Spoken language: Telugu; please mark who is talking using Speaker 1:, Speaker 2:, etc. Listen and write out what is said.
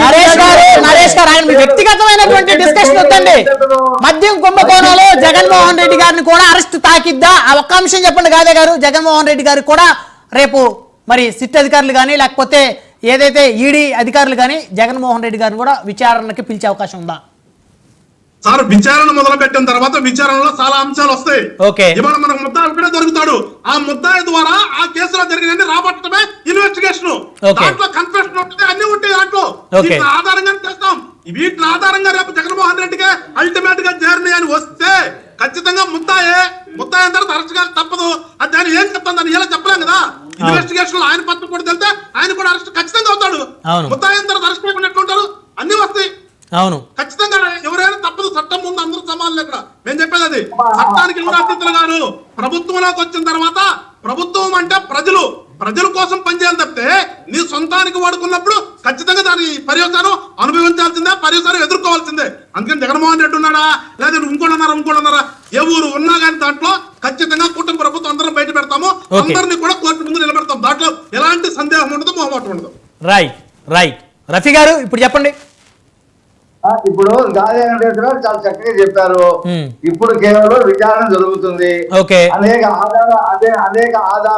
Speaker 1: నరేష్ గారు ఆయన వ్యక్తిగతమైనటువంటి డిస్కషన్ వద్దండి. మద్యం కుంభకోణంలో జగన్మోహన్ రెడ్డి గారిని కూడా అరెస్ట్ తాకిద్దా ఆ ఒక్క అంశం చెప్పండి. గాదే గారు, జగన్మోహన్ రెడ్డి గారికి కూడా రేపు మరి సిట్ అధికారులు కానీ లేకపోతే ఏదైతే ఈడీ అధికారులు కానీ జగన్మోహన్ రెడ్డి గారిని కూడా విచారణకి పిలిచే అవకాశం ఉందా?
Speaker 2: సార్ విచారణ మొదలు పెట్టిన తర్వాత విచారణలో చాలా అంశాలు వస్తాయి. ఇవాళ మనకు ముద్దాయి ఒకటే దొరుకుతాడు. ఆ ముద్దాయి ద్వారా ఆ కేసులో జరిగిన రాబట్టడమే ఇన్వెస్టిగేషన్. దాంట్లో కన్ఫెషన్ ఉంటుంది, అన్ని ఉంటాయి దాంట్లో. వీటిని ఆధారంగా చేస్తాం. వీటిని ఆధారంగా రేపు జగన్మోహన్ రెడ్డికి అల్టిమేట్ గా జర్నీ అని వస్తే ఖచ్చితంగా ముద్దాయి తర్వాత అరెస్ట్ కాదు, తప్పదు. అది దాన్ని ఏం చెప్తాను, దాన్ని ఎలా చెప్పలేం కదా. ఇన్వెస్టిగేషన్ లో ఆయన పత్రం కూడా తెలితే ఆయన కూడా అరెస్ట్ ఖచ్చితంగా అవుతాడు. ముద్దాయి తర్వాత అరెస్ట్ చేయకుండా ఎట్లుంటారు, అన్ని వస్తాయి.
Speaker 1: అవును,
Speaker 2: ఖచ్చితంగా ఎవరైనా తప్పదు. చట్టం ముందు అందరూ సమానులు. ఇక్కడ మేము చెప్పేది అది. చట్టానికి కూడా అతిథులు గారు ప్రభుత్వంలోకి వచ్చిన తర్వాత ప్రభుత్వం అంటే ప్రజల కోసం పనిచేయాలి తప్పితే నీ సొంతానికి వాడుకున్నప్పుడు ఖచ్చితంగా దాని పర్యవసానం అనుభవించాల్సిందే, పర్యవసానం ఎదుర్కోవాల్సిందే. అందుకని జగన్మోహన్ రెడ్డి ఉన్నాడా లేదా ఇంకోటన్నారా ఏ ఊరు ఉన్నా కానీ దాంట్లో ఖచ్చితంగా కుటుంబ ప్రభుత్వం అందరం బయట పెడతాము. అందరినీ కూడా కోర్టు ముందు నిలబెడతాం. దాంట్లో ఎలాంటి సందేహం ఉండదు, మొహమాటం ఉండదు.
Speaker 1: రైట్ రఫీ గారు ఇప్పుడు చెప్పండి.
Speaker 3: ఇప్పుడు గాలి వెంకటేశ్వర గారు చాలా చక్కగా చెప్పారు. ఇప్పుడు కేవలం విచారణ జరుగుతుంది. అనేక ఆధారాలు